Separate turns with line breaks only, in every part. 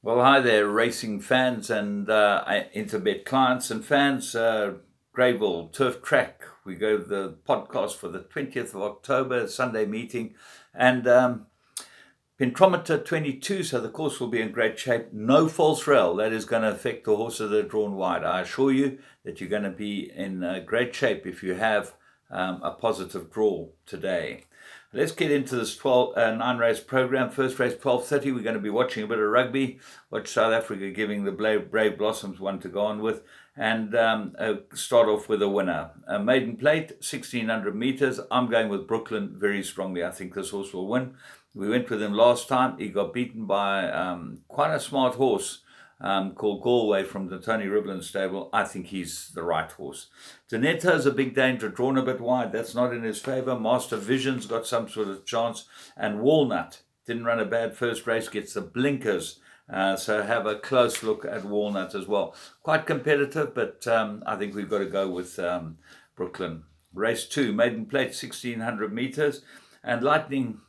Well, hi there, racing fans and Interbet clients and fans. Greyville Turf Track. We go to the podcast for the 20th of October, Sunday meeting, and Pentrometer 22, so the course will be in great shape. No false rail. That is going to affect the horses that are drawn wide. I assure you that you're going to be in great shape if you have a positive draw today. Let's get into this 9-race program. First race, 12:30. We're going to be watching a bit of rugby. Watch South Africa giving the Brave Blossoms one to go on with. And start off with a winner. A maiden plate, 1,600 meters. I'm going with Brooklyn very strongly. I think this horse will win. We went with him last time. He got beaten by quite a smart horse called Galway from the Tony Rivlin stable. I think he's the right horse. Donetto's a big danger, drawn a bit wide. That's not in his favour. Master Vision's got some sort of chance. And Walnut didn't run a bad first race, gets the blinkers. So have a close look at Walnut as well. Quite competitive, but I think we've got to go with Brooklyn. Race 2, maiden plate, 1,600 meters. And Lightning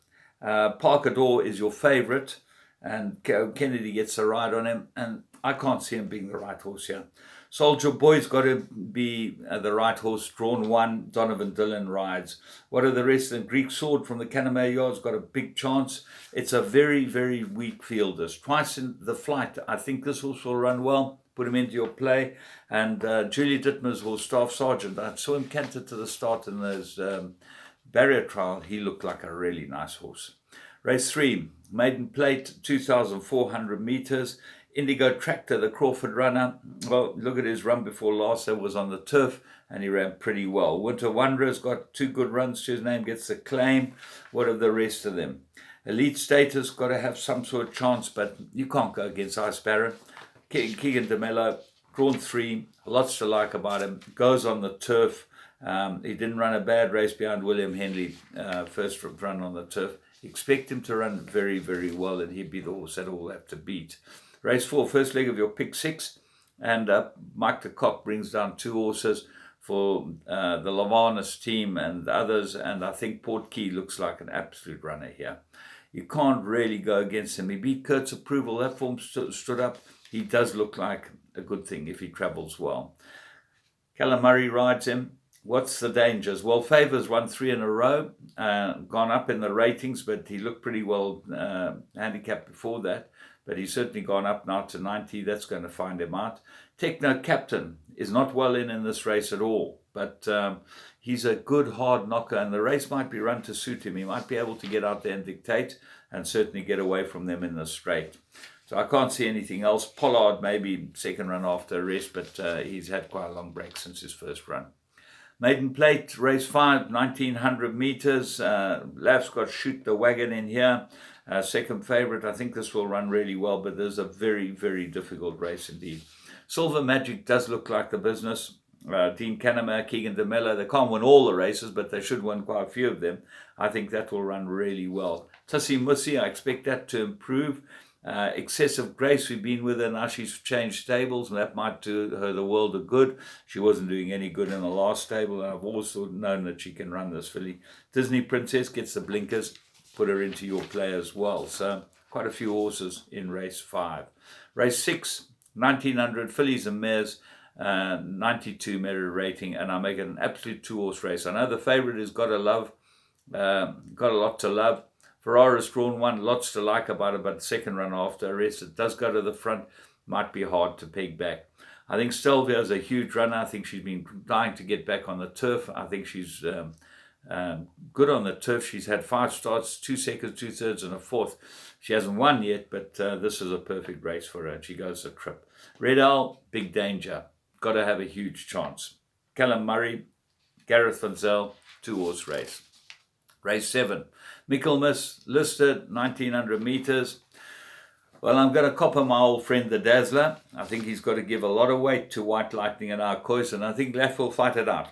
Parkador is your favourite. And Kennedy gets a ride on him. And I can't see him being the right horse here. Soldier Boy's got to be the right horse. Drawn 1, Donovan Dillon rides. What are the rest? And Greek Sword from the Canamay Yard's got a big chance. It's a very, very weak fielders. Twice in the flight. I think this horse will run well. Put him into your play. And Julie Dittmer's horse, Staff Sergeant. I saw him canter to the start in those barrier trial. He looked like a really nice horse. Race 3, maiden plate, 2,400 meters. Indigo Tractor, the Crawford runner. Well, look at his run before last. That was on the turf, and he ran pretty well. Winter Wanderer's got 2 good runs to his name, gets the claim. What are the rest of them? Elite Status, got to have some sort of chance, but you can't go against Ice Baron. Keegan DeMello, drawn 3, lots to like about him. Goes on the turf. He didn't run a bad race behind William Henley, first run on the turf. Expect him to run very, very well, and he'd be the horse that all have to beat. Race 4, first leg of your pick 6, and Mike de Kock brings down 2 horses for the Lavanas team and others, and I think Port Key looks like an absolute runner here. You can't really go against him. He beat Kurt's Approval. That form stood up. He does look like a good thing if he travels well. Callum Murray rides him. What's the dangers? Well, Favours won 3 in a row, gone up in the ratings, but he looked pretty well handicapped before that. But he's certainly gone up now to 90. That's going to find him out. Techno Captain is not well in this race at all, but he's a good hard knocker, and the race might be run to suit him. He might be able to get out there and dictate, and certainly get away from them in the straight. So I can't see anything else. Pollard maybe second run after a rest, but he's had quite a long break since his first run. Maiden plate, race 5, 1,900 meters. Laf's got Shoot the Wagon in here. Second favourite. I think this will run really well, but there's a very, very difficult race indeed. Silver Magic does look like the business. Dean Canama, Keegan DeMello, they can't win all the races, but they should win quite a few of them. I think that will run really well. Tussie Mussi, I expect that to improve. Excessive Grace, we've been with her, now she's changed stables, and that might do her the world of good. She wasn't doing any good in the last stable, and I've also known that she can run this filly. Disney Princess gets the blinkers, put her into your play as well. So quite a few horses in race 5. Race 6, 1,900 fillies and mares, 92 merit rating, and I make it an absolute 2-horse race. I know the favourite is Got a Lot to Love. Ferrara's drawn 1, lots to like about it, but second run after a rest, it does go to the front, might be hard to peg back. I think Stelvia is a huge runner. I think she's been dying to get back on the turf. I think she's good on the turf. She's had 5 starts, 2 seconds, 2 thirds, and a 4th. She hasn't won yet, but this is a perfect race for her, and she goes the trip. Red Owl, big danger. Got to have a huge chance. Callum Murray, Gareth Van Zyl, 2-horse race. Race 7. Michaelmas, listed, 1,900 meters. Well, I'm going to copper my old friend the Dazzler. I think he's got to give a lot of weight to White Lightning and Arcois, and I think Laf will fight it out.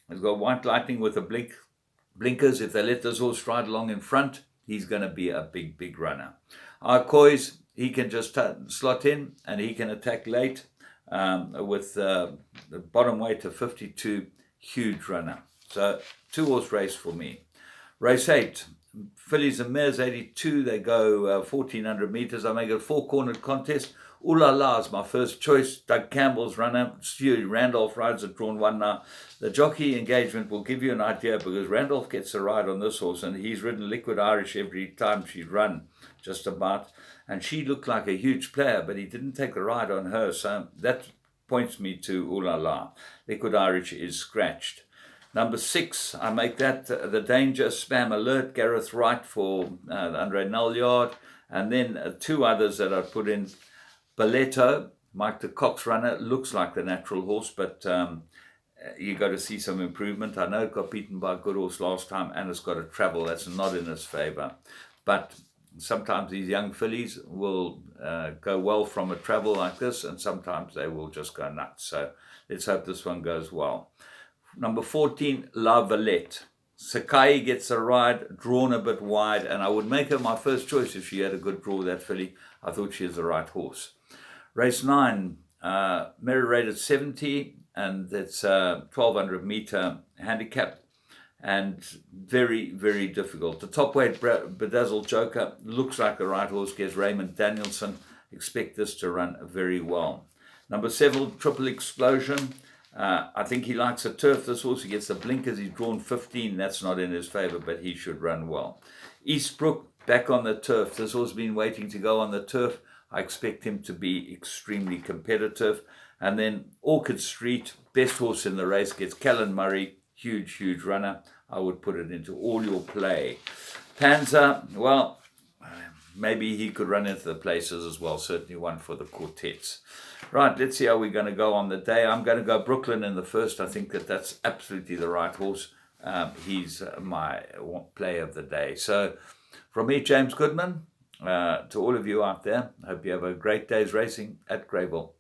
He's got White Lightning with the blinkers. If they let this horse ride along in front, he's going to be a big, big runner. Arcois, he can just slot in, and he can attack late with the bottom weight of 52, huge runner. So 2-horse race for me. Race 8, fillies and mares 82, they go 1400 meters. I make it a 4-cornered contest. Ooh La La is my first choice. Doug Campbell's runner. Stu Randolph rides at drawn 1 now. The jockey engagement will give you an idea because Randolph gets a ride on this horse and he's ridden Liquid Irish every time she'd run, just about. And she looked like a huge player, but he didn't take a ride on her. So that points me to Ooh La La. Liquid Irish is scratched. Number 6, I make that the Danger Spam Alert, Gareth Wright for the Andre Nulliard. And then 2 others that I put in. Balletto, Mike the Cox runner, looks like the natural horse, but you got to see some improvement. I know it got beaten by a good horse last time and it's got a travel that's not in its favour. But sometimes these young fillies will go well from a travel like this and sometimes they will just go nuts. So let's hope this one goes well. Number 14, La Valette. Sakai gets a ride, drawn a bit wide, and I would make her my first choice if she had a good draw, that filly. I thought she was the right horse. Race 9, merit rated 70, and it's a 1200 meter handicap, and very, very difficult. The top weight Bedazzled Joker looks like the right horse, gets Raymond Danielson. Expect this to run very well. Number 7, Triple Explosion. I think he likes a turf. This horse, he gets the blinkers. He's drawn 15. That's not in his favour, but he should run well. Eastbrook, back on the turf. This horse has been waiting to go on the turf. I expect him to be extremely competitive. And then Orchid Street, best horse in the race, gets Callan Murray. Huge, huge runner. I would put it into all your play. Panzer, well, maybe he could run into the places as well. Certainly one for the quartets. Right, let's see how we're going to go on the day. I'm going to go Brooklyn in the first. I think that's absolutely the right horse. He's my play of the day. So from me, James Goodman, to all of you out there, I hope you have a great day's racing at Greyville.